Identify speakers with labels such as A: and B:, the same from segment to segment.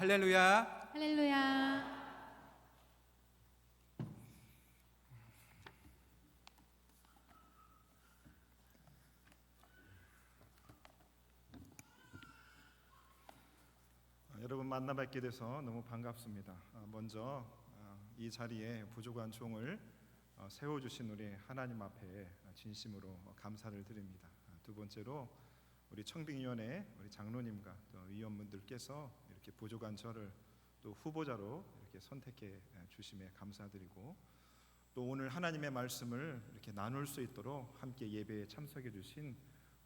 A: 할렐루야.
B: 할렐루야.
C: 여러분 만나 뵙게 돼서 너무 반갑습니다. 먼저 이 자리에 부족한 종을 세워주신 우리 하나님 앞에 진심으로 감사를 드립니다. 두 번째로 우리 청빙위원회 우리 장로님과 또 위원분들께서 이렇게 부족한 저를 또 후보자로 이렇게 선택해 주심에 감사드리고, 또 오늘 하나님의 말씀을 이렇게 나눌 수 있도록 함께 예배에 참석해 주신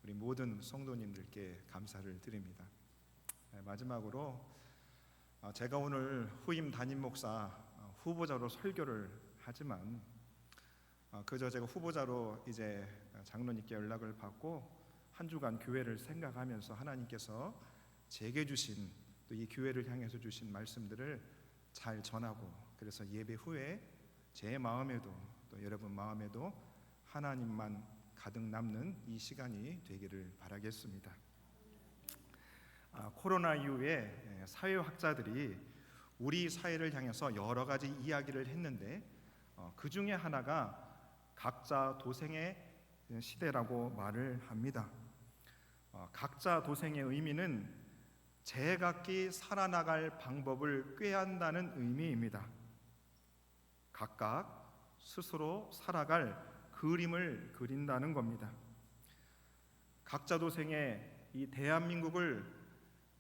C: 우리 모든 성도님들께 감사를 드립니다. 마지막으로 제가 오늘 후임 담임 목사 후보자로 설교를 하지만 그저 제가 후보자로 이제 장로님께 연락을 받고 한 주간 교회를 생각하면서 하나님께서 제게 주신 또 이 교회를 향해서 주신 말씀들을 잘 전하고, 그래서 예배 후에 제 마음에도 또 여러분 마음에도 하나님만 가득 남는 이 시간이 되기를 바라겠습니다. 코로나 이후에 사회학자들이 우리 사회를 향해서 여러 가지 이야기를 했는데 그 중에 하나가 각자 도생의 시대라고 말을 합니다. 각자 도생의 의미는 제각기 살아나갈 방법을 꾀한다는 의미입니다. 각각 스스로 살아갈 그림을 그린다는 겁니다. 각자 도생의 이 대한민국을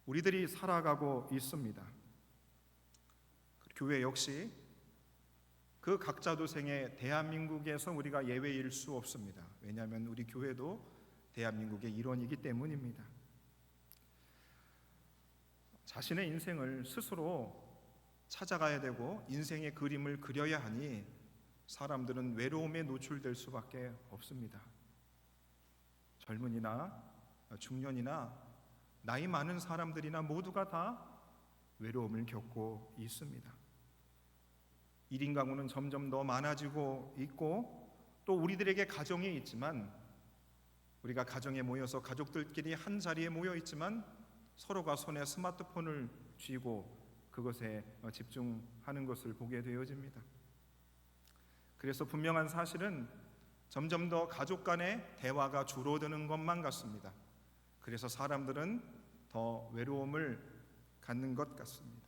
C: 우리들이 살아가고 있습니다. 교회 역시 그 각자 도생의 대한민국에서 우리가 예외일 수 없습니다. 왜냐하면 우리 교회도 대한민국의 일원이기 때문입니다. 자신의 인생을 스스로 찾아가야 되고 인생의 그림을 그려야 하니 사람들은 외로움에 노출될 수밖에 없습니다. 젊은이나 중년이나 나이 많은 사람들이나 모두가 다 외로움을 겪고 있습니다. 1인 가구는 점점 더 많아지고 있고, 또 우리들에게 가정이 있지만 우리가 가정에 모여서 가족들끼리 한 자리에 모여 있지만 서로가 손에 스마트폰을 쥐고 그것에 집중하는 것을 보게 되어집니다. 그래서 분명한 사실은 점점 더 가족 간의 대화가 줄어드는 것만 같습니다. 그래서 사람들은 더 외로움을 갖는 것 같습니다.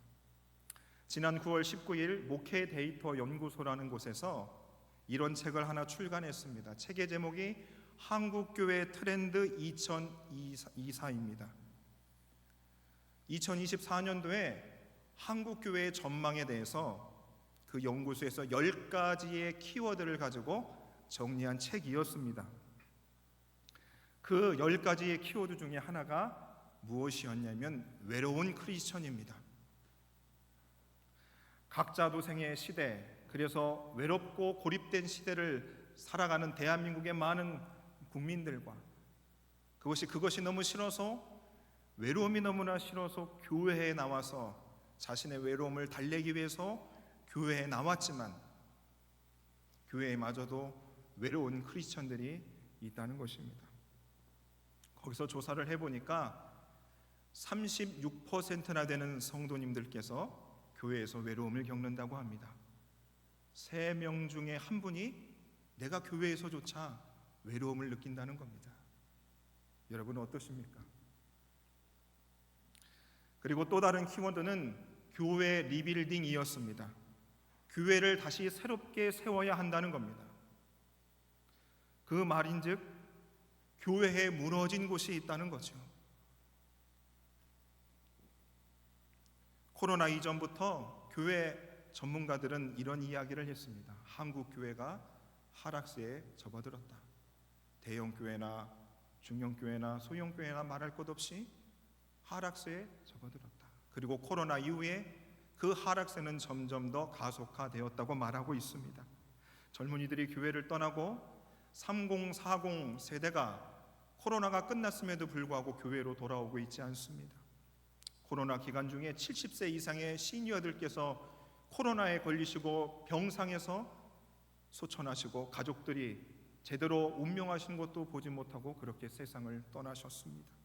C: 지난 9월 19일 목회 데이터 연구소라는 곳에서 이런 책을 하나 출간했습니다. 책의 제목이 한국교회 트렌드 2024입니다. 2024년도에 한국교회의 전망에 대해서 그 연구소에서 10가지의 키워드를 가지고 정리한 책이었습니다. 그 10가지의 키워드 중에 하나가 무엇이었냐면 외로운 크리스천입니다. 각자 도생의 시대, 그래서 외롭고 고립된 시대를 살아가는 대한민국의 많은 국민들과 그것이 너무 싫어서, 외로움이 너무나 싫어서 교회에 나와서 자신의 외로움을 달래기 위해서 교회에 나왔지만 교회에마저도 외로운 크리스천들이 있다는 것입니다. 거기서 조사를 해보니까 36%나 되는 성도님들께서 교회에서 외로움을 겪는다고 합니다. 3명 중에 한 분이 내가 교회에서조차 외로움을 느낀다는 겁니다. 여러분은 어떠십니까? 그리고 또 다른 키워드는 교회 리빌딩이었습니다. 교회를 다시 새롭게 세워야 한다는 겁니다. 그 말인즉 교회에 무너진 곳이 있다는 거죠. 코로나 이전부터 교회 전문가들은 이런 이야기를 했습니다. 한국 교회가 하락세에 접어들었다. 대형 교회나 중형 교회나 소형 교회나 말할 것 없이 하락세에 접어들었다. 그리고 코로나 이후에 그 하락세는 점점 더 가속화되었다고 말하고 있습니다. 젊은이들이 교회를 떠나고 30, 40 세대가 코로나가 끝났음에도 불구하고 교회로 돌아오고 있지 않습니다. 코로나 기간 중에 70세 이상의 시니어들께서 코로나에 걸리시고 병상에서 소천하시고 가족들이 제대로 운명하신 것도 보지 못하고 그렇게 세상을 떠나셨습니다.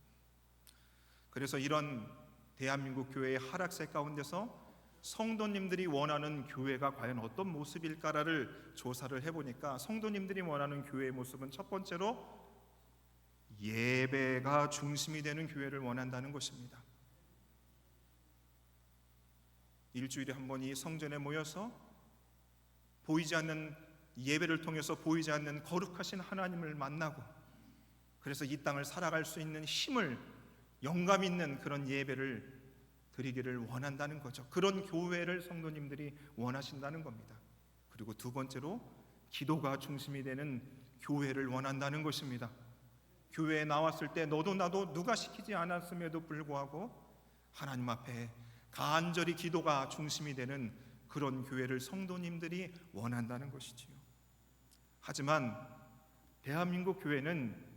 C: 그래서 이런 대한민국 교회의 하락세 가운데서 성도님들이 원하는 교회가 과연 어떤 모습일까를 조사를 해보니까 성도님들이 원하는 교회의 모습은 첫 번째로 예배가 중심이 되는 교회를 원한다는 것입니다. 일주일에 한 번 이 성전에 모여서 보이지 않는 예배를 통해서 보이지 않는 거룩하신 하나님을 만나고, 그래서 이 땅을 살아갈 수 있는 힘을, 영감 있는 그런 예배를 드리기를 원한다는 거죠. 그런 교회를 성도님들이 원하신다는 겁니다. 그리고 두 번째로 기도가 중심이 되는 교회를 원한다는 것입니다. 교회에 나왔을 때 너도 나도 누가 시키지 않았음에도 불구하고 하나님 앞에 간절히 기도가 중심이 되는 그런 교회를 성도님들이 원한다는 것이지요. 하지만 대한민국 교회는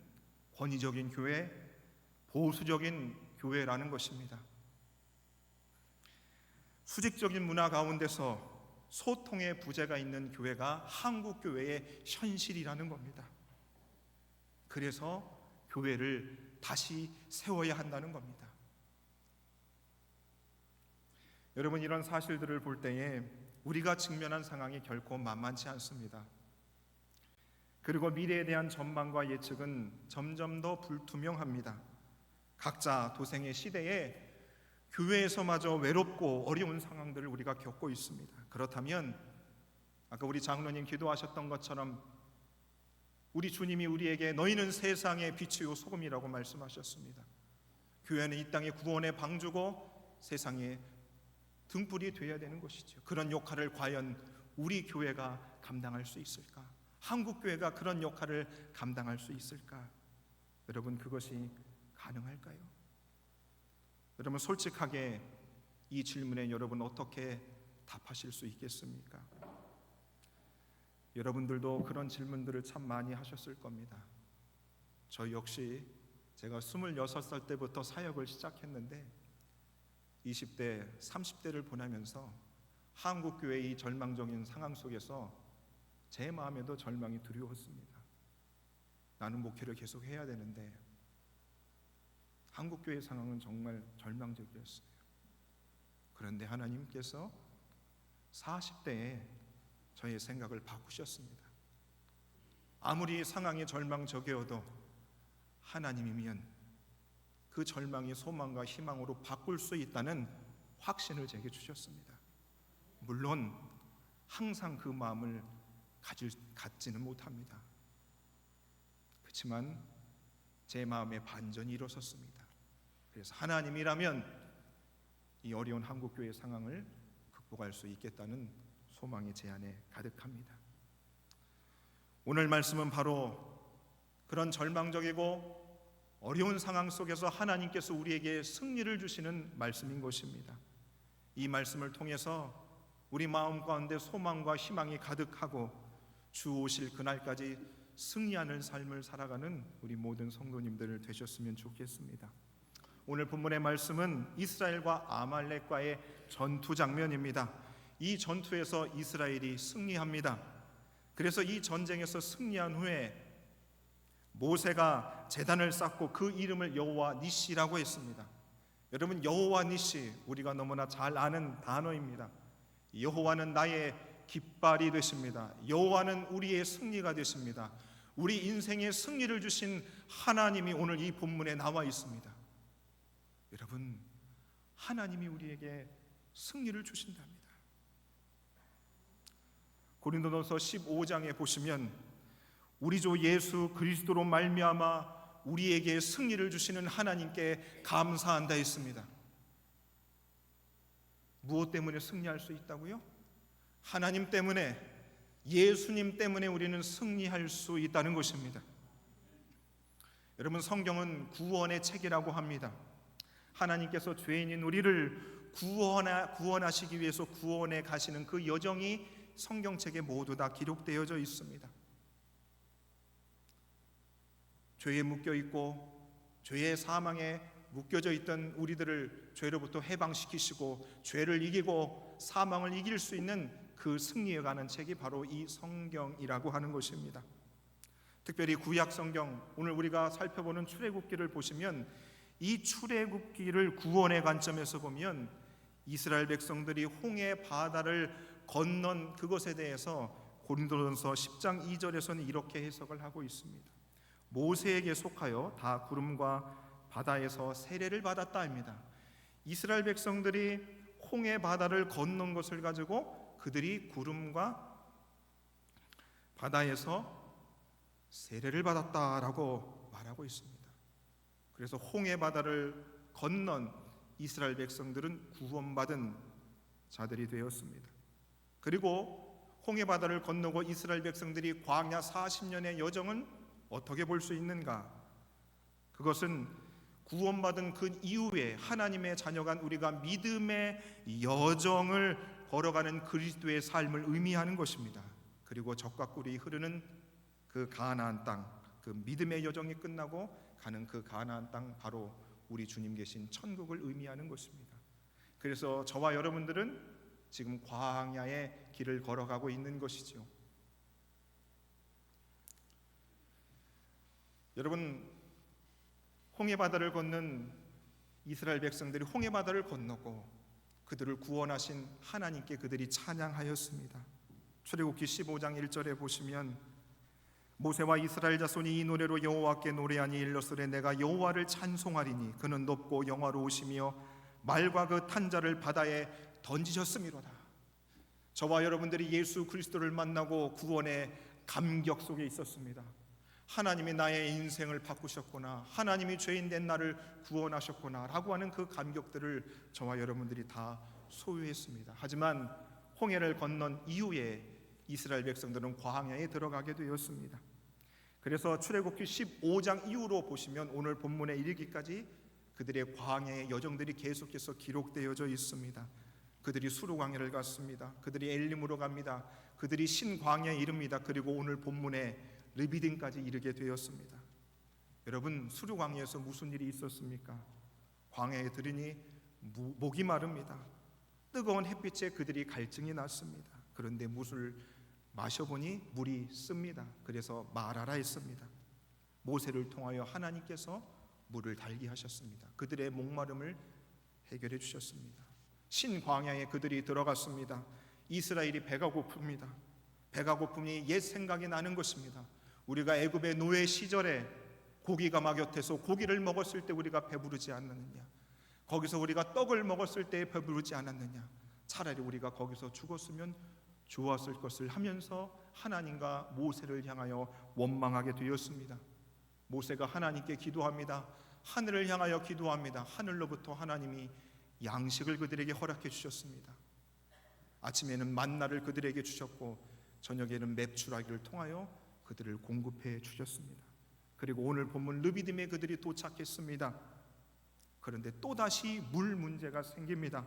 C: 권위적인 교회, 보수적인 교회라는 것입니다. 수직적인 문화 가운데서 소통의 부재가 있는 교회가 한국 교회의 현실이라는 겁니다. 그래서 교회를 다시 세워야 한다는 겁니다. 여러분, 이런 사실들을 볼 때에 우리가 직면한 상황이 결코 만만치 않습니다. 그리고 미래에 대한 전망과 예측은 점점 더 불투명합니다. 각자 도생의 시대에 교회에서마저 외롭고 어려운 상황들을 우리가 겪고 있습니다. 그렇다면 아까 우리 장로님 기도하셨던 것처럼 우리 주님이 우리에게 너희는 세상의 빛이요 소금이라고 말씀하셨습니다. 교회는 이 땅의 구원의 방주고 세상의 등불이 되어야 되는 것이죠. 그런 역할을 과연 우리 교회가 감당할 수 있을까? 한국 교회가 그런 역할을 감당할 수 있을까? 여러분, 그것이 가능할까요? 여러분, 솔직하게 이 질문에 여러분 어떻게 답하실 수 있겠습니까? 여러분들도 그런 질문들을 참 많이 하셨을 겁니다. 저 역시 제가 26살 때부터 사역을 시작했는데 20대, 30대를 보내면서 한국 교회의 이 절망적인 상황 속에서 제 마음에도 절망이 두려웠습니다. 나는 목회를 계속 해야 되는데 한국 교회의 상황은 정말 절망적이었어요. 그런데 하나님께서 40대에 저의 생각을 바꾸셨습니다. 아무리 상황이 절망적이어도 하나님이면 그 절망이 소망과 희망으로 바꿀 수 있다는 확신을 제게 주셨습니다. 물론 항상 그 마음을 갖지는 못합니다. 그렇지만 제 마음에 반전이 일어섰습니다. 그래서 하나님이라면 이 어려운 한국교회의 상황을 극복할 수 있겠다는 소망이 제 안에 가득합니다. 오늘 말씀은 바로 그런 절망적이고 어려운 상황 속에서 하나님께서 우리에게 승리를 주시는 말씀인 것입니다. 이 말씀을 통해서 우리 마음 가운데 소망과 희망이 가득하고 주 오실 그날까지 승리하는 삶을 살아가는 우리 모든 성도님들 되셨으면 좋겠습니다. 오늘 본문의 말씀은 이스라엘과 아말렉과의 전투 장면입니다. 이 전투에서 이스라엘이 승리합니다. 그래서 이 전쟁에서 승리한 후에 모세가 제단을 쌓고 그 이름을 여호와 니시라고 했습니다. 여러분, 여호와 니시 우리가 너무나 잘 아는 단어입니다. 여호와는 나의 깃발이 되십니다. 여호와는 우리의 승리가 되십니다. 우리 인생의 승리를 주신 하나님이 오늘 이 본문에 나와 있습니다. 여러분, 하나님이 우리에게 승리를 주신답니다. 고린도전서 15장에 보시면 우리 주 예수 그리스도로 말미암아 우리에게 승리를 주시는 하나님께 감사한다 했습니다. 무엇 때문에 승리할 수 있다고요? 하나님 때문에, 예수님 때문에 우리는 승리할 수 있다는 것입니다. 여러분, 성경은 구원의 책이라고 합니다. 하나님께서 죄인인 우리를 구원하시기 위해서 구원해 가시는 그 여정이 성경책에 모두 다 기록되어져 있습니다. 죄에 묶여 있고 죄의 사망에 묶여져 있던 우리들을 죄로부터 해방시키시고 죄를 이기고 사망을 이길 수 있는 그 승리에 관한 책이 바로 이 성경이라고 하는 것입니다. 특별히 구약 성경, 오늘 우리가 살펴보는 출애굽기를 보시면 이 출애굽기를 구원의 관점에서 보면 이스라엘 백성들이 홍해 바다를 건넌 그것에 대해서 고린도전서 10장 2절에서는 이렇게 해석을 하고 있습니다. 모세에게 속하여 다 구름과 바다에서 세례를 받았다 합니다. 이스라엘 백성들이 홍해 바다를 건넌 것을 가지고 그들이 구름과 바다에서 세례를 받았다라고 말하고 있습니다. 그래서 홍해 바다를 건넌 이스라엘 백성들은 구원받은 자들이 되었습니다. 그리고 홍해 바다를 건너고 이스라엘 백성들이 광야 40년의 여정은 어떻게 볼 수 있는가? 그것은 구원받은 그 이후에 하나님의 자녀간 우리가 믿음의 여정을 걸어가는 그리스도의 삶을 의미하는 것입니다. 그리고 젖과 꿀이 흐르는 그 가나안 땅, 그 믿음의 여정이 끝나고 가는 그 가나안 땅, 바로 우리 주님 계신 천국을 의미하는 것입니다. 그래서 저와 여러분들은 지금 광야의 길을 걸어가고 있는 것이죠. 여러분, 홍해 바다를 건넌 이스라엘 백성들이 홍해 바다를 건너고 그들을 구원하신 하나님께 그들이 찬양하였습니다. 출애굽기 15장 1절에 보시면 모세와 이스라엘 자손이 이 노래로 여호와께 노래하니 일러스되 내가 여호와를 찬송하리니 그는 높고 영화로우시며 말과 그 탄자를 바다에 던지셨음이로다. 저와 여러분들이 예수 그리스도를 만나고 구원의 감격 속에 있었습니다. 하나님이 나의 인생을 바꾸셨구나, 하나님이 죄인 된 나를 구원하셨구나 라고 하는 그 감격들을 저와 여러분들이 다 소유했습니다. 하지만 홍해를 건넌 이후에 이스라엘 백성들은 광야에 들어가게 되었습니다. 그래서 출애굽기 15장 이후로 보시면 오늘 본문에 이르기까지 그들의 광야의 여정들이 계속해서 기록되어져 있습니다. 그들이 수르광야를 갔습니다. 그들이 엘림으로 갑니다. 그들이 신광야에 이릅니다. 그리고 오늘 본문에 르비딤까지 이르게 되었습니다. 여러분, 수르광야에서 무슨 일이 있었습니까? 광야에 들으니 목이 마릅니다. 뜨거운 햇빛에 그들이 갈증이 났습니다. 그런데 물을 마셔보니 물이 씁니다. 그래서 말하라 했습니다. 모세를 통하여 하나님께서 물을 달게 하셨습니다. 그들의 목마름을 해결해 주셨습니다. 신광야에 그들이 들어갔습니다. 이스라엘이 배가 고픕니다. 배가 고픔이 옛 생각이 나는 것입니다. 우리가 애굽의 노예 시절에 고기가 막 곁에서 고기를 먹었을 때 우리가 배부르지 않았느냐, 거기서 우리가 떡을 먹었을 때 배부르지 않았느냐, 차라리 우리가 거기서 죽었으면 좋았을 것을 하면서 하나님과 모세를 향하여 원망하게 되었습니다. 모세가 하나님께 기도합니다. 하늘을 향하여 기도합니다. 하늘로부터 하나님이 양식을 그들에게 허락해 주셨습니다. 아침에는 만나를 그들에게 주셨고 저녁에는 맵추라기를 통하여 그들을 공급해 주셨습니다. 그리고 오늘 본문 르비딤에 그들이 도착했습니다. 그런데 또다시 물 문제가 생깁니다.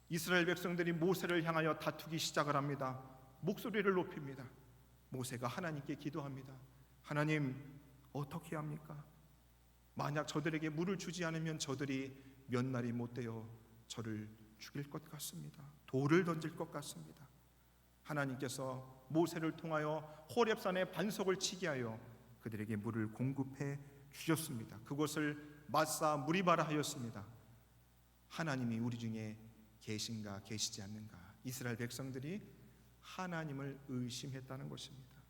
C: 이스라엘 백성들이 모세를 향하여 다투기 시작을 합니다. 목소리를 높입니다. 모세가 하나님께 기도합니다. 하나님, 어떻게 합니까? 만약 저들에게 물을 주지 않으면 저들이 몇 날이 못 되어 저를 죽일 것 같습니다. 돌을 던질 것 같습니다. 하나님께서 모세를 통하여 호렙산에 반석을 치게 하여 그들에게 물을 공급해 주셨습니다. 그것을 마사 무리바라 하였습니다. 하나님이 우리 중에 계신가 계시지 않는가, 이스라엘 백성들이 하나님을 의심했다는 것입니다.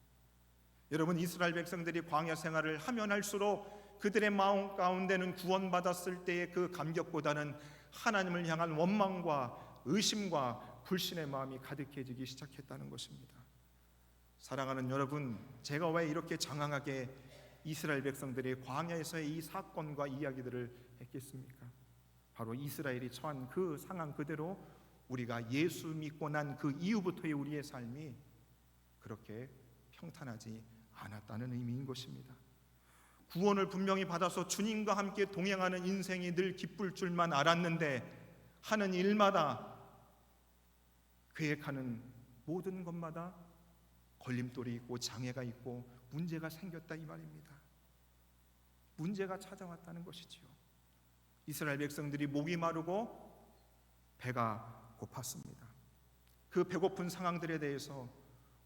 C: 여러분, 이스라엘 백성들이 광야 생활을 하면 할수록 그들의 마음 가운데는 구원받았을 때의 그 감격보다는 하나님을 향한 원망과 의심과 불신의 마음이 가득해지기 시작했다는 것입니다. 사랑하는 여러분, 제가 왜 이렇게 장황하게 이스라엘 백성들이 광야에서의 이 사건과 이야기들을 했겠습니까? 바로 이스라엘이 처한 그 상황 그대로 우리가 예수 믿고 난 그 이후부터의 우리의 삶이 그렇게 평탄하지 않았다는 의미인 것입니다. 구원을 분명히 받아서 주님과 함께 동행하는 인생이 늘 기쁠 줄만 알았는데 하는 일마다 계획하는 모든 것마다 걸림돌이 있고 장애가 있고 문제가 생겼다 이 말입니다. 문제가 찾아왔다는 것이지요. 이스라엘 백성들이 목이 마르고 배가 고팠습니다. 그 배고픈 상황들에 대해서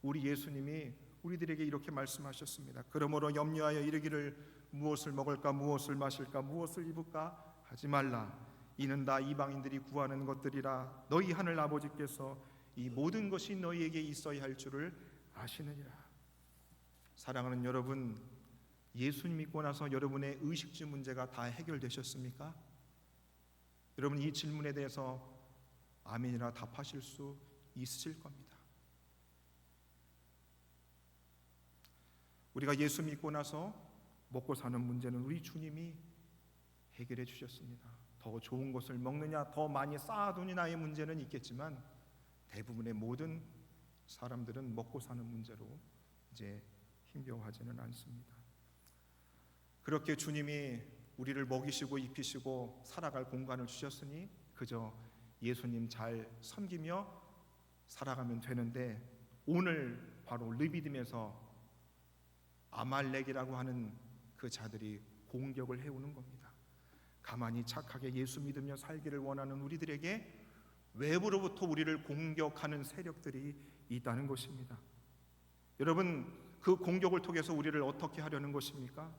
C: 우리 예수님이 우리들에게 이렇게 말씀하셨습니다. 그러므로 염려하여 이르기를 무엇을 먹을까 무엇을 마실까 무엇을 입을까 하지 말라. 이는 다 이방인들이 구하는 것들이라. 너희 하늘 아버지께서 이 모든 것이 너희에게 있어야 할 줄을 아시느니라. 사랑하는 여러분, 예수님 믿고 나서 여러분의 의식주 문제가 다 해결되셨습니까? 여러분 이 질문에 대해서 아멘이라 답하실 수 있으실 겁니다. 우리가 예수 믿고 나서 먹고 사는 문제는 우리 주님이 해결해 주셨습니다. 더 좋은 것을 먹느냐 더 많이 쌓아두느냐의 문제는 있겠지만 대부분의 모든 사람들은 먹고 사는 문제로 이제 힘겨워하지는 않습니다. 그렇게 주님이 우리를 먹이시고 입히시고 살아갈 공간을 주셨으니 그저 예수님 잘 섬기며 살아가면 되는데, 오늘 바로 르비딤에서 아말렉이라고 하는 그 자들이 공격을 해오는 겁니다. 가만히 착하게 예수 믿으며 살기를 원하는 우리들에게 외부로부터 우리를 공격하는 세력들이 있다는 것입니다. 여러분, 그 공격을 통해서 우리를 어떻게 하려는 것입니까?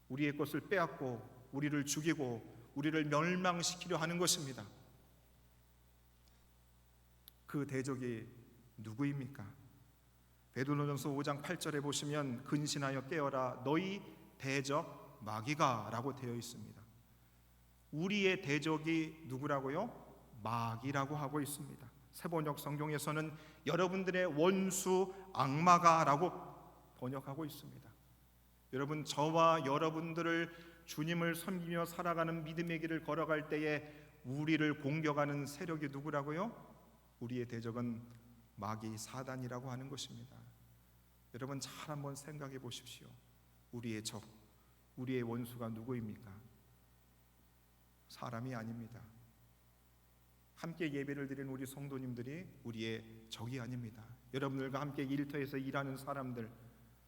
C: 우리의 것을 빼앗고 우리를 죽이고 우리를 멸망시키려 하는 것입니다. 그 대적이 누구입니까? 베드로전서 5장 8절에 보시면 근신하여 깨어라 너희 대적 마귀가 라고 되어 있습니다. 우리의 대적이 누구라고요? 마귀라고 하고 있습니다. 세번역 성경에서는 여러분들의 원수 악마가 라고 번역하고 있습니다. 여러분, 저와 여러분들을 주님을 섬기며 살아가는 믿음의 길을 걸어갈 때에 우리를 공격하는 세력이 누구라고요? 우리의 대적은 마귀 사단이라고 하는 것입니다. 여러분 잘 한번 생각해 보십시오. 우리의 적, 우리의 원수가 누구입니까? 사람이 아닙니다. 함께 예배를 드리는 우리 성도님들이 우리의 적이 아닙니다. 여러분들과 함께 일터에서 일하는 사람들,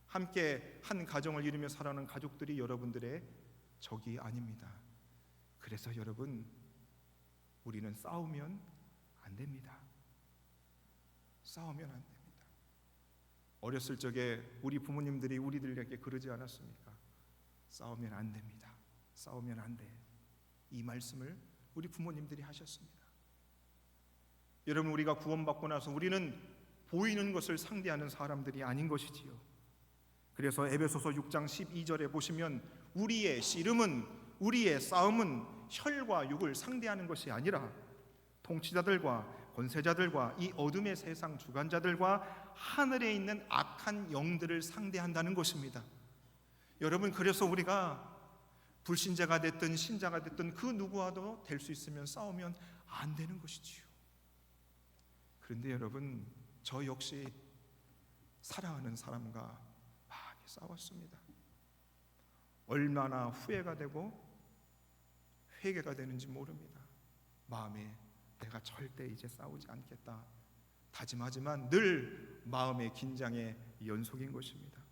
C: 함께 한 가정을 이루며 살아가는 가족들이 여러분들의 적이 아닙니다. 그래서 여러분, 우리는 싸우면 안 됩니다. 싸우면 안 됩니다. 어렸을 적에 우리 부모님들이 우리들에게 그러지 않았습니까? 싸우면 안 됩니다. 싸우면 안 돼. 이 말씀을 우리 부모님들이 하셨습니다. 여러분, 우리가 구원받고 나서 우리는 보이는 것을 상대하는 사람들이 아닌 것이지요. 그래서 에베소서 6장 12절에 보시면 우리의 씨름은, 우리의 싸움은 혈과 육을 상대하는 것이 아니라 통치자들과 권세자들과 이 어둠의 세상 주관자들과 하늘에 있는 악한 영들을 상대한다는 것입니다. 여러분, 그래서 우리가 불신자가 됐든 신자가 됐든 그 누구와도 될 수 있으면 싸우면 안 되는 것이지요. 그런데 여러분, 저 역시 사랑하는 사람과 많이 싸웠습니다. 얼마나 후회가 되고 회개가 되는지 모릅니다. 마음에 내가 절대 이제 싸우지 않겠다 다짐하지만 늘 마음의 긴장의 연속인 것입니다.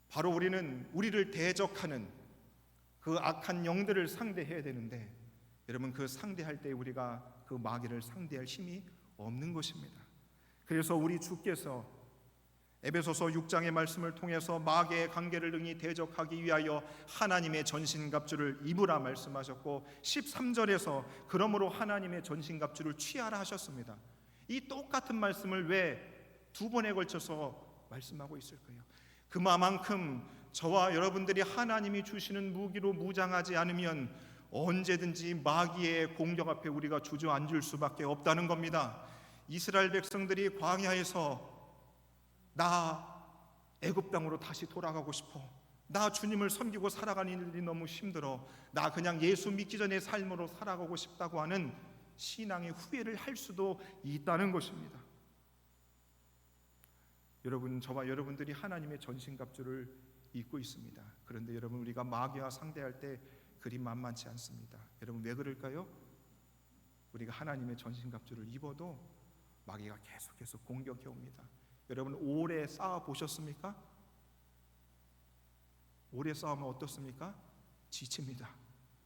C: 바로 우리는 우리를 대적하는 그 악한 영들을 상대해야 되는데, 여러분, 그 상대할 때 우리가 그 마귀를 상대할 힘이 없는 것입니다. 그래서 우리 주께서 에베소서 6장의 말씀을 통해서 마귀의 관계를 능히 대적하기 위하여 하나님의 전신갑주를 입으라 말씀하셨고, 13절에서 그러므로 하나님의 전신갑주를 취하라 하셨습니다. 이 똑같은 말씀을 왜 두 번에 걸쳐서 말씀하고 있을까요? 그만큼 저와 여러분들이 하나님이 주시는 무기로 무장하지 않으면 언제든지 마귀의 공격 앞에 우리가 주저앉을 수밖에 없다는 겁니다. 이스라엘 백성들이 광야에서 나 애굽 땅으로 다시 돌아가고 싶어, 나 주님을 섬기고 살아가는 일이 너무 힘들어, 나 그냥 예수 믿기 전의 삶으로 살아가고 싶다고 하는 신앙의 후회를 할 수도 있다는 것입니다. 여러분, 저와 여러분들이 하나님의 전신갑주를 입고 있습니다. 그런데 여러분, 우리가 마귀와 상대할 때 그리 만만치 않습니다. 여러분, 왜 그럴까요? 우리가 하나님의 전신갑주를 입어도 마귀가 계속해서 공격해 옵니다. 여러분, 오래 싸워 보셨습니까? 오래 싸우면 어떻습니까? 지칩니다.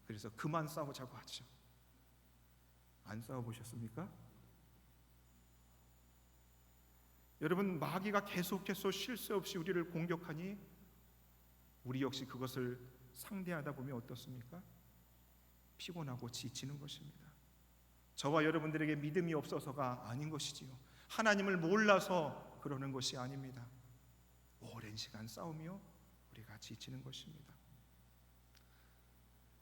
C: 그래서 그만 싸우자고 하죠. 안 싸워 보셨습니까? 여러분, 마귀가 계속해서 쉴 새 없이 우리를 공격하니 우리 역시 그것을 상대하다 보면 어떻습니까? 피곤하고 지치는 것입니다. 저와 여러분들에게 믿음이 없어서가 아닌 것이지요. 하나님을 몰라서 그러는 것이 아닙니다. 오랜 시간 싸우며 우리가 지치는 것입니다.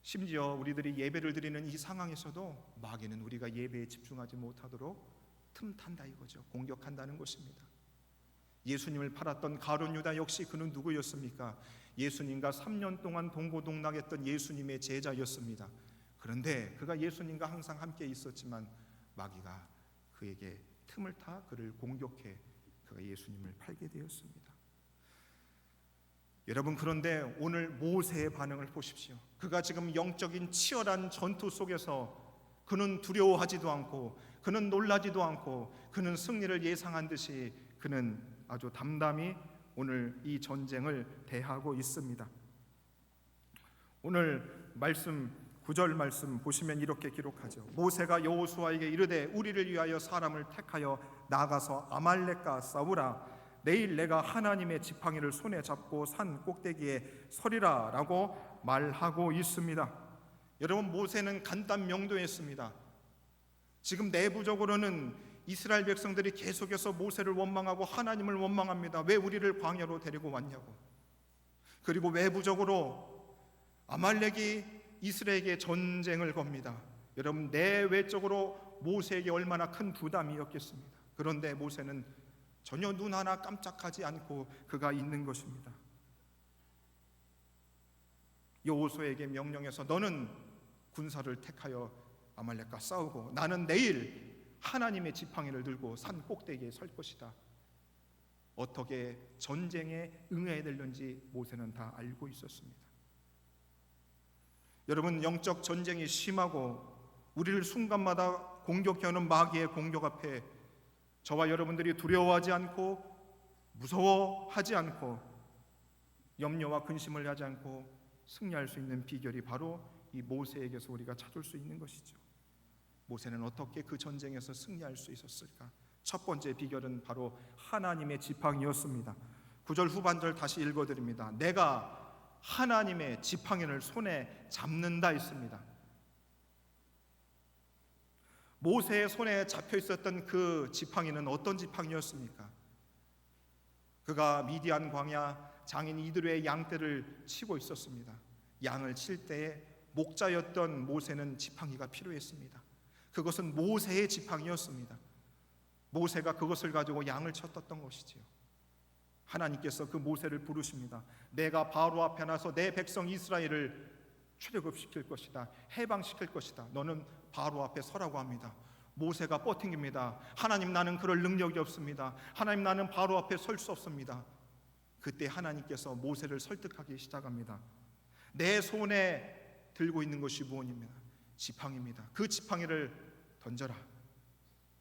C: 심지어 우리들이 예배를 드리는 이 상황에서도 마귀는 우리가 예배에 집중하지 못하도록 틈탄다 이거죠. 공격한다는 것입니다. 예수님을 팔았던 가룟 유다 역시 그는 누구였습니까? 예수님과 3년 동안 동고동락했던 예수님의 제자였습니다. 그런데 그가 예수님과 항상 함께 있었지만 마귀가 그에게 틈을 타 그를 공격해 그가 예수님을 팔게 되었습니다. 여러분, 그런데 오늘 모세의 반응을 보십시오. 그가 지금 영적인 치열한 전투 속에서 그는 두려워하지도 않고 그는 놀라지도 않고 그는 승리를 예상한 듯이 그는 아주 담담히 오늘 이 전쟁을 대하고 있습니다. 오늘 말씀 9절 말씀 보시면 이렇게 기록하죠. 모세가 여호수아에게 이르되 우리를 위하여 사람을 택하여 나가서 아말렉과 싸우라. 내일 내가 하나님의 지팡이를 손에 잡고 산 꼭대기에 서리라 라고 말하고 있습니다. 여러분, 모세는 간단 명도했습니다. 지금 내부적으로는 이스라엘 백성들이 계속해서 모세를 원망하고 하나님을 원망합니다. 왜 우리를 광야로 데리고 왔냐고. 그리고 외부적으로 아말렉이 이스라엘에게 전쟁을 겁니다. 여러분, 내외적으로 모세에게 얼마나 큰 부담이었겠습니다. 그런데 모세는 전혀 눈 하나 깜짝하지 않고 그가 있는 것입니다. 여호수아에게 명령해서 너는 군사를 택하여 아말렉과 싸우고 나는 내일 하나님의 지팡이를 들고 산 꼭대기에 설 것이다. 어떻게 전쟁에 응해야 되는지 모세는 다 알고 있었습니다. 여러분, 영적 전쟁이 심하고 우리를 순간마다 공격해오는 마귀의 공격 앞에 저와 여러분들이 두려워하지 않고 무서워하지 않고 염려와 근심을 하지 않고 승리할 수 있는 비결이 바로 이 모세에게서 우리가 찾을 수 있는 것이죠. 모세는 어떻게 그 전쟁에서 승리할 수 있었을까? 첫 번째 비결은 바로 하나님의 지팡이였습니다. 9절 후반절 다시 읽어드립니다. 내가 하나님의 지팡이를 손에 잡는다 했습니다. 모세의 손에 잡혀 있었던 그 지팡이는 어떤 지팡이였습니까? 그가 미디안 광야 장인 이드로의 양떼를 치고 있었습니다. 양을 칠 때에 목자였던 모세는 지팡이가 필요했습니다. 그것은 모세의 지팡이였습니다. 모세가 그것을 가지고 양을 쳤던 것이지요. 하나님께서 그 모세를 부르십니다. 내가 바로 앞에 나서 내 백성 이스라엘을 출애굽시킬 것이다. 해방시킬 것이다. 너는 바로 앞에 서라고 합니다. 모세가 버팅깁니다. 하나님, 나는 그럴 능력이 없습니다. 하나님, 나는 바로 앞에 설 수 없습니다. 그때 하나님께서 모세를 설득하기 시작합니다. 내 손에 들고 있는 것이 무엇입니까? 지팡이입니다. 그 지팡이를 던져라.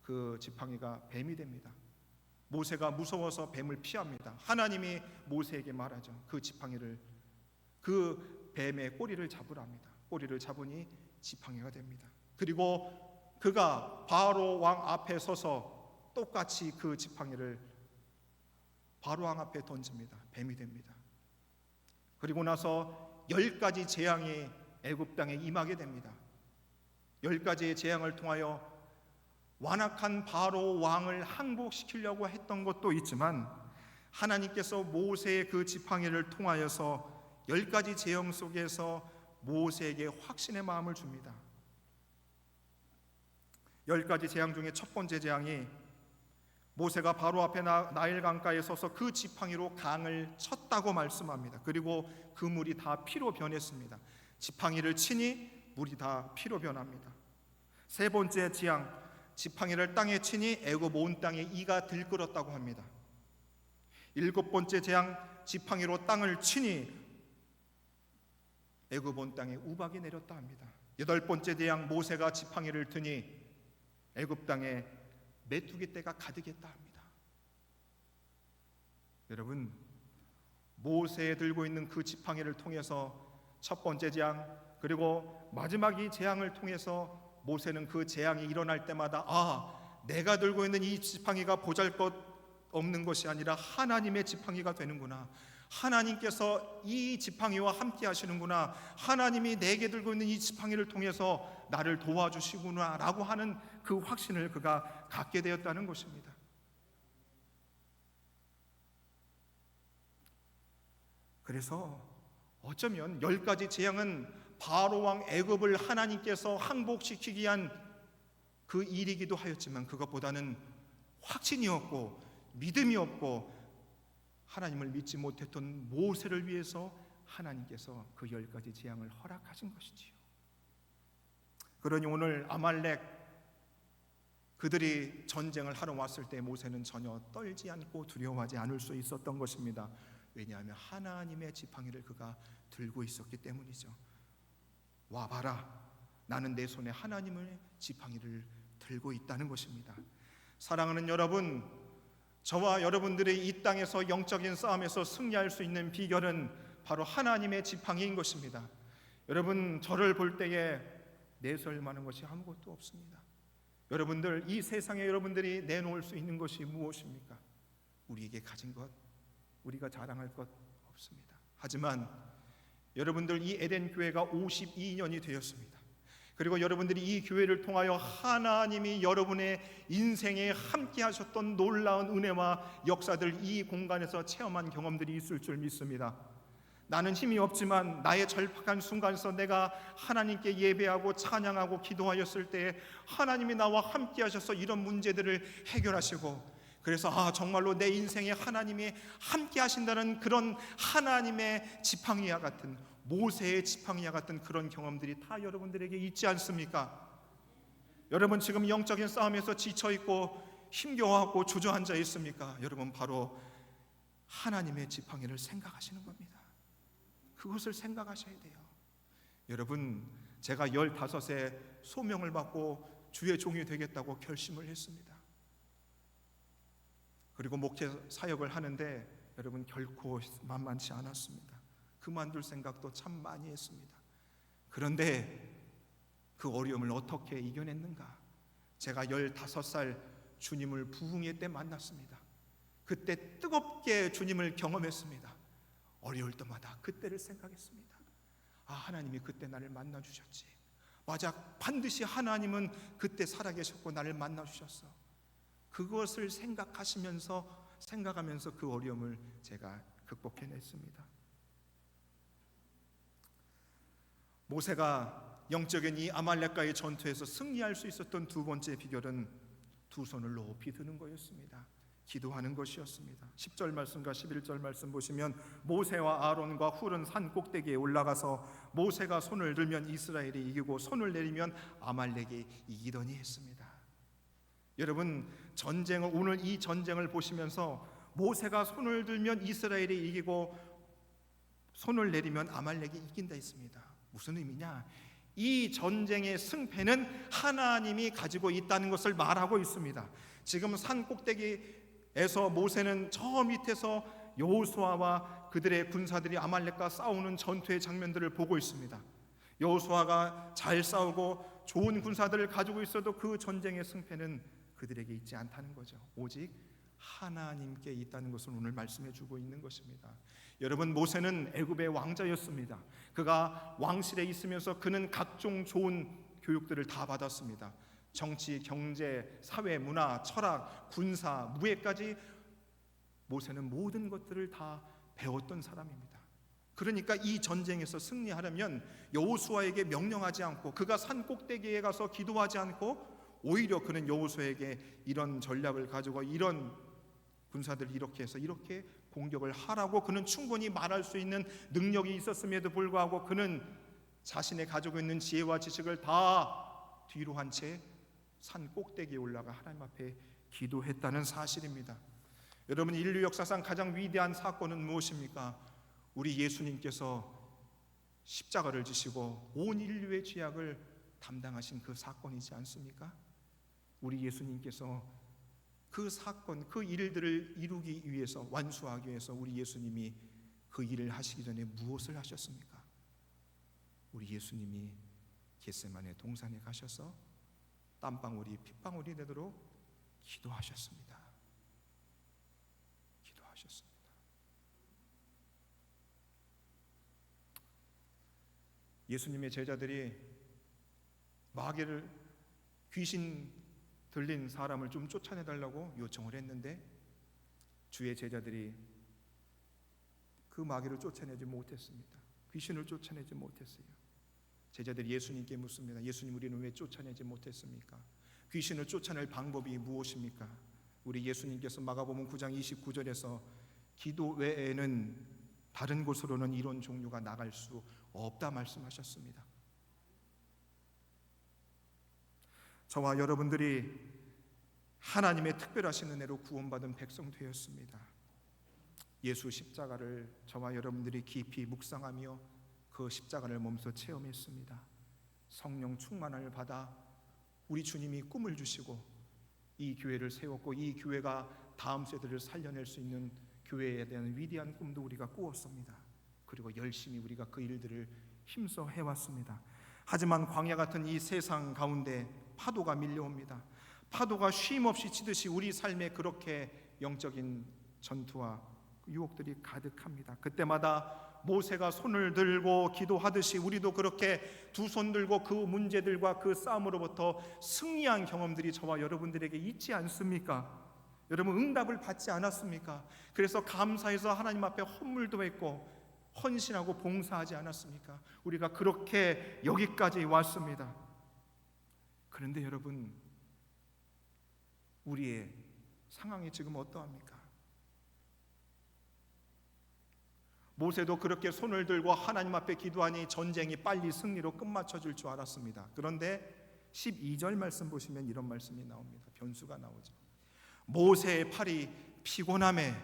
C: 그 지팡이가 뱀이 됩니다. 모세가 무서워서 뱀을 피합니다. 하나님이 모세에게 말하죠. 그 지팡이를, 그 뱀의 꼬리를 잡으랍니다. 꼬리를 잡으니 지팡이가 됩니다. 그리고 그가 바로 왕 앞에 서서 똑같이 그 지팡이를 바로 왕 앞에 던집니다. 뱀이 됩니다. 그리고 나서 10가지 재앙이 애굽 땅에 임하게 됩니다. 10가지의 재앙을 통하여 완악한 바로 왕을 항복시키려고 했던 것도 있지만 하나님께서 모세의 그 지팡이를 통하여서 10가지 재앙 속에서 모세에게 확신의 마음을 줍니다. 10가지 재앙 중에 첫 번째 재앙이 모세가 바로 앞에 나일 강가에 서서 그 지팡이로 강을 쳤다고 말씀합니다. 그리고 그 물이 다 피로 변했습니다. 지팡이를 치니 물이 다 피로 변합니다. 세 번째 재앙, 지팡이를 땅에 치니 애굽 온 땅에 이가 들끓었다고 합니다. 7번째 재앙, 지팡이로 땅을 치니 애굽 온 땅에 우박이 내렸다 합니다. 8번째 재앙, 모세가 지팡이를 드니 애굽 땅에 메뚜기 떼가 가득했다 합니다. 여러분, 모세 들고 있는 그 지팡이를 통해서 첫 번째 재앙, 그리고 마지막 이 재앙을 통해서 모세는 그 재앙이 일어날 때마다 내가 들고 있는 이 지팡이가 보잘것 없는 것이 아니라 하나님의 지팡이가 되는구나. 하나님께서 이 지팡이와 함께 하시는구나. 하나님이 내게 들고 있는 이 지팡이를 통해서 나를 도와주시구나 라고 하는 그 확신을 그가 갖게 되었다는 것입니다. 그래서 어쩌면 10가지 재앙은 바로왕 애굽을 하나님께서 항복시키기 위한 그 일이기도 하였지만, 그것보다는 확신이었고 믿음이 없고 하나님을 믿지 못했던 모세를 위해서 하나님께서 그 10가지 재앙을 허락하신 것이지요. 그러니 오늘 아말렉 그들이 전쟁을 하러 왔을 때 모세는 전혀 떨지 않고 두려워하지 않을 수 있었던 것입니다. 왜냐하면 하나님의 지팡이를 그가 들고 있었기 때문이죠. 와 봐라, 나는 내 손에 하나님의 지팡이를 들고 있다는 것입니다. 사랑하는 여러분, 저와 여러분들이 이 땅에서 영적인 싸움에서 승리할 수 있는 비결은 바로 하나님의 지팡이인 것입니다. 여러분, 저를 볼 때에 내세울 만한 것이 아무것도 없습니다. 여러분들, 이 세상에 여러분들이 내놓을 수 있는 것이 무엇입니까? 우리에게 가진 것, 우리가 자랑할 것 없습니다. 하지만 여러분들, 이 에덴 교회가 52년이 되었습니다. 그리고 여러분들이 이 교회를 통하여 하나님이 여러분의 인생에 함께 하셨던 놀라운 은혜와 역사들, 이 공간에서 체험한 경험들이 있을 줄 믿습니다. 나는 힘이 없지만 나의 절박한 순간에서 내가 하나님께 예배하고 찬양하고 기도하였을 때 하나님이 나와 함께 하셔서 이런 문제들을 해결하시고, 그래서 정말로 내 인생에 하나님이 함께 하신다는 그런 하나님의 지팡이와 같은, 모세의 지팡이와 같은 그런 경험들이 다 여러분들에게 있지 않습니까? 여러분, 지금 영적인 싸움에서 지쳐있고 힘겨워하고 주저앉아 있습니까? 여러분, 바로 하나님의 지팡이를 생각하시는 겁니다. 그것을 생각하셔야 돼요. 여러분, 제가 15세 소명을 받고 주의 종이 되겠다고 결심을 했습니다. 그리고 목회 사역을 하는데 여러분, 결코 만만치 않았습니다. 그만둘 생각도 참 많이 했습니다. 그런데 그 어려움을 어떻게 이겨냈는가? 제가 15살 주님을 부흥회 때 만났습니다. 그때 뜨겁게 주님을 경험했습니다. 어려울 때마다 그때를 생각했습니다. 하나님이 그때 나를 만나주셨지. 맞아, 반드시 하나님은 그때 살아계셨고 나를 만나주셨어. 그것을 생각하면서 그 어려움을 제가 극복해냈습니다. 모세가 영적인 이 아말렉과의 전투에서 승리할 수 있었던 두 번째 비결은 두 손을 높이 드는 거였습니다. 기도하는 것이었습니다. 10절 말씀과 11절 말씀 보시면, 모세와 아론과 훌은 산 꼭대기에 올라가서 모세가 손을 들면 이스라엘이 이기고 손을 내리면 아말렉이 이기더니 했습니다. 여러분, 오늘 이 전쟁을 보시면서 모세가 손을 들면 이스라엘이 이기고 손을 내리면 아말렉이 이긴다 했습니다. 무슨 의미냐? 이 전쟁의 승패는 하나님이 가지고 있다는 것을 말하고 있습니다. 지금 산 꼭대기에서 모세는 저 밑에서 여호수아와 그들의 군사들이 아말렉과 싸우는 전투의 장면들을 보고 있습니다. 여호수아가 잘 싸우고 좋은 군사들을 가지고 있어도 그 전쟁의 승패는 그들에게 있지 않다는 거죠. 오직 하나님께 있다는 것을 오늘 말씀해 주고 있는 것입니다. 여러분, 모세는 애굽의 왕자였습니다. 그가 왕실에 있으면서 그는 각종 좋은 교육들을 다 받았습니다. 정치, 경제, 사회, 문화, 철학, 군사, 무예까지 모세는 모든 것들을 다 배웠던 사람입니다. 그러니까 이 전쟁에서 승리하려면 여호수아에게 명령하지 않고, 그가 산 꼭대기에 가서 기도하지 않고, 오히려 그는 여호수아에게 이런 전략을 가지고 이런 군사들 이렇게 해서 이렇게 공격을 하라고 그는 충분히 말할 수 있는 능력이 있었음에도 불구하고 그는 자신의 가지고 있는 지혜와 지식을 다 뒤로 한 채 산 꼭대기에 올라가 하나님 앞에 기도했다는 사실입니다. 여러분, 인류 역사상 가장 위대한 사건은 무엇입니까? 우리 예수님께서 십자가를 지시고 온 인류의 죄악을 담당하신 그 사건이지 않습니까? 우리 예수님께서 그 사건, 그 일들을 이루기 위해서, 완수하기 위해서 우리 예수님이 그 일을 하시기 전에 무엇을 하셨습니까? 우리 예수님이 겟세마네 동산에 가셔서 땀방울이 핏방울이 되도록 기도하셨습니다. 하셨습니다. 예수님의 제자들이 마귀를, 귀신 들린 사람을 좀 쫓아내달라고 요청을 했는데 주의 제자들이 그 마귀를 쫓아내지 못했습니다. 귀신을 쫓아내지 못했어요. 제자들이 예수님께 묻습니다. 예수님, 우리는 왜 쫓아내지 못했습니까? 귀신을 쫓아낼 방법이 무엇입니까? 우리 예수님께서 마가복음 9장 29절에서 기도 외에는 다른 곳으로는 이런 종류가 나갈 수 없다 말씀하셨습니다. 저와 여러분들이 하나님의 특별하신 은혜로 구원받은 백성 되었습니다. 예수 십자가를 저와 여러분들이 깊이 묵상하며 그 십자가를 몸소 체험했습니다. 성령 충만을 받아 우리 주님이 꿈을 주시고 이 교회를 세웠고 이 교회가 다음 세대를 살려낼 수 있는 교회에 대한 위대한 꿈도 우리가 꾸었습니다. 그리고 열심히 우리가 그 일들을 힘써 해왔습니다. 하지만 광야 같은 이 세상 가운데 파도가 밀려옵니다. 파도가 쉼없이 치듯이 우리 삶에 그렇게 영적인 전투와 유혹들이 가득합니다. 그때마다 모세가 손을 들고 기도하듯이 우리도 그렇게 두 손 들고 그 문제들과 그 싸움으로부터 승리한 경험들이 저와 여러분들에게 있지 않습니까? 여러분, 응답을 받지 않았습니까? 그래서 감사해서 하나님 앞에 헌물도 했고 헌신하고 봉사하지 않았습니까? 우리가 그렇게 여기까지 왔습니다. 그런데 여러분, 우리의 상황이 지금 어떠합니까? 모세도 그렇게 손을 들고 하나님 앞에 기도하니 전쟁이 빨리 승리로 끝마쳐질 줄 알았습니다. 그런데 12절 말씀 보시면 이런 말씀이 나옵니다. 변수가 나오죠. 모세의 팔이 피곤함에,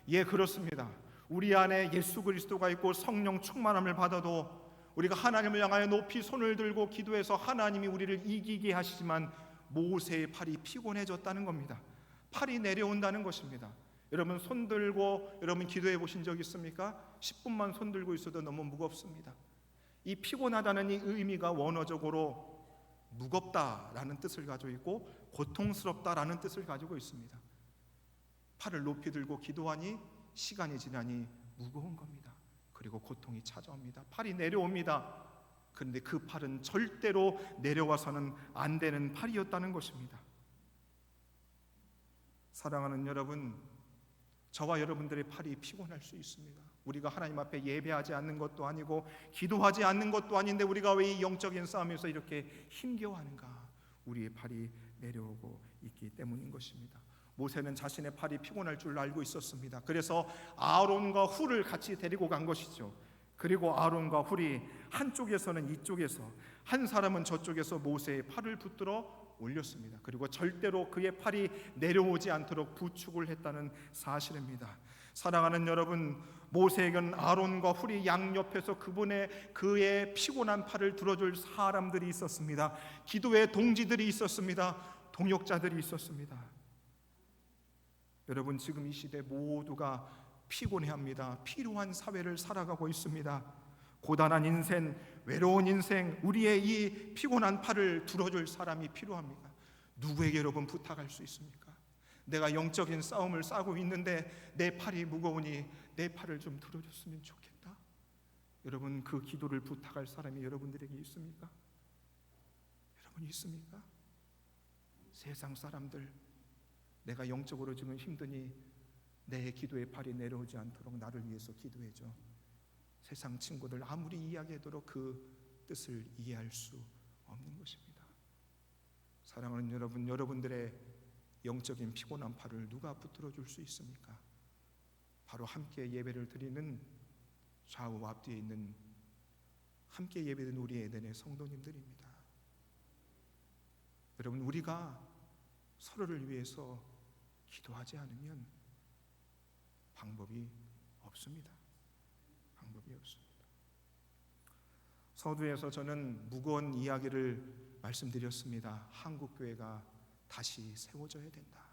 C: 예, 그렇습니다. 우리 안에 예수 그리스도가 있고 성령 충만함을 받아도 우리가 하나님을 향하여 높이 손을 들고 기도해서 하나님이 우리를 이기게 하시지만 모세의 팔이 피곤해졌다는 겁니다. 팔이 내려온다는 것입니다. 여러분, 손 들고 여러분 기도해 보신 적 있습니까? 10분만 손 들고 있어도 너무 무겁습니다. 이 피곤하다는 이 의미가 원어적으로 무겁다라는 뜻을 가지고 있고 고통스럽다라는 뜻을 가지고 있습니다. 팔을 높이 들고 기도하니 시간이 지나니 무거운 겁니다. 그리고 고통이 찾아옵니다. 팔이 내려옵니다. 그런데 그 팔은 절대로 내려와서는 안 되는 팔이었다는 것입니다. 사랑하는 여러분, 저와 여러분들의 팔이 피곤할 수 있습니다. 우리가 하나님 앞에 예배하지 않는 것도 아니고 기도하지 않는 것도 아닌데 우리가 왜 이 영적인 싸움에서 이렇게 힘겨워하는가? 우리의 팔이 내려오고 있기 때문인 것입니다. 모세는 자신의 팔이 피곤할 줄 알고 있었습니다. 그래서 아론과 훌을 같이 데리고 간 것이죠. 그리고 아론과 훌이 한쪽에서는 이쪽에서, 한 사람은 저쪽에서 모세의 팔을 붙들어 올렸습니다. 그리고 절대로 그의 팔이 내려오지 않도록 부축을 했다는 사실입니다. 사랑하는 여러분, 모세에게는 아론과 훌이 양옆에서 그의 피곤한 팔을 들어줄 사람들이 있었습니다. 기도의 동지들이 있었습니다. 동역자들이 있었습니다. 여러분, 지금 이 시대 모두가 피곤해합니다. 필요한 사회를 살아가고 있습니다. 고단한 인생, 외로운 인생, 우리의 이 피곤한 팔을 들어줄 사람이 필요합니다. 누구에게 여러분 부탁할 수 있습니까? 내가 영적인 싸움을 싸고 있는데 내 팔이 무거우니 내 팔을 좀 들어줬으면 좋겠다. 여러분, 그 기도를 부탁할 사람이 여러분들에게 있습니까? 여러분, 있습니까? 세상 사람들, 내가 영적으로 지금 힘드니 내 기도의 팔이 내려오지 않도록 나를 위해서 기도해줘. 세상 친구들 아무리 이야기해도 그 뜻을 이해할 수 없는 것입니다. 사랑하는 여러분, 여러분들의 영적인 피곤한 팔을 누가 붙들어 줄 수 있습니까? 바로 함께 예배를 드리는 좌우 앞뒤에 있는 함께 예배드리는 우리 에덴의 성도님들입니다. 여러분, 우리가 서로를 위해서 기도하지 않으면 방법이 없습니다. 방법이 없습니다. 서두에서 저는 무거운 이야기를 말씀드렸습니다. 한국 교회가 다시 세워져야 된다.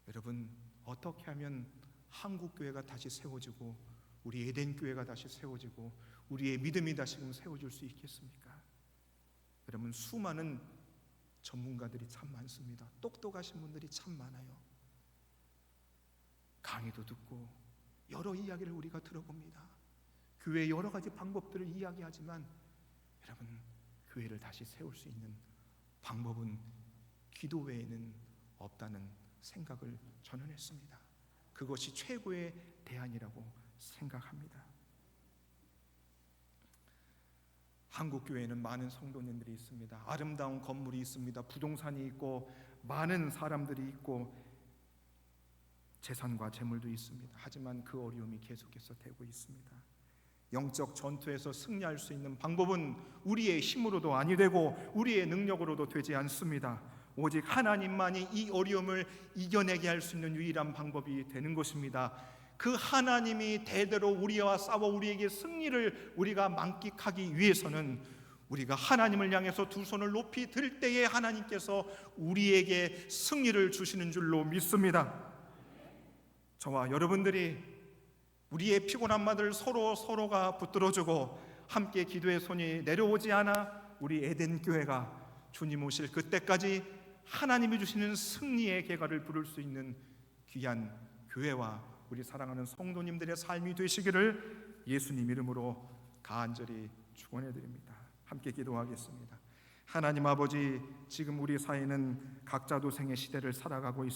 C: 여러분, 어떻게 하면 한국 교회가 다시 세워지고 우리 에덴 교회가 다시 세워지고 우리의 믿음이 다시금 세워질 수 있겠습니까? 여러분, 수많은 전문가들이 참 많습니다. 똑똑하신 분들이 참 많아요.
A: 강의도 듣고 여러 이야기를 우리가 들어봅니다. 교회의 여러 가지 방법들을 이야기하지만 여러분, 교회를 다시 세울 수 있는 방법은 기도 외에는 없다는 생각을 저는 했습니다. 그것이 최고의 대안이라고 생각합니다. 한국 교회에는 많은 성도님들이 있습니다. 아름다운 건물이 있습니다. 부동산이 있고 많은 사람들이 있고 재산과 재물도 있습니다. 하지만 그 어려움이 계속해서 되고 있습니다. 영적 전투에서 승리할 수 있는 방법은 우리의 힘으로도 아니 되고 우리의 능력으로도 되지 않습니다. 오직 하나님만이 이 어려움을 이겨내게 할 수 있는 유일한 방법이 되는 것입니다. 그 하나님이 대대로 우리와 싸워 우리에게 승리를 우리가 만끽하기 위해서는 우리가 하나님을 향해서 두 손을 높이 들 때에 하나님께서 우리에게 승리를 주시는 줄로 믿습니다. 저와 여러분들이 우리의 피곤한 마들 서로가 붙들어주고 함께 기도의 손이 내려오지 않아 우리 에덴 교회가 주님 오실 그때까지 하나님이 주시는 승리의 계가를 부를 수 있는 귀한 교회와 우리 사랑하는 성도님들의 삶이 되시기를 예수님 이름으로 간절히 축원해 드립니다. 함께 기도하겠습니다. 하나님 아버지, 지금 우리 사회는 각자 도생의 시대를 살아가고 있습니다.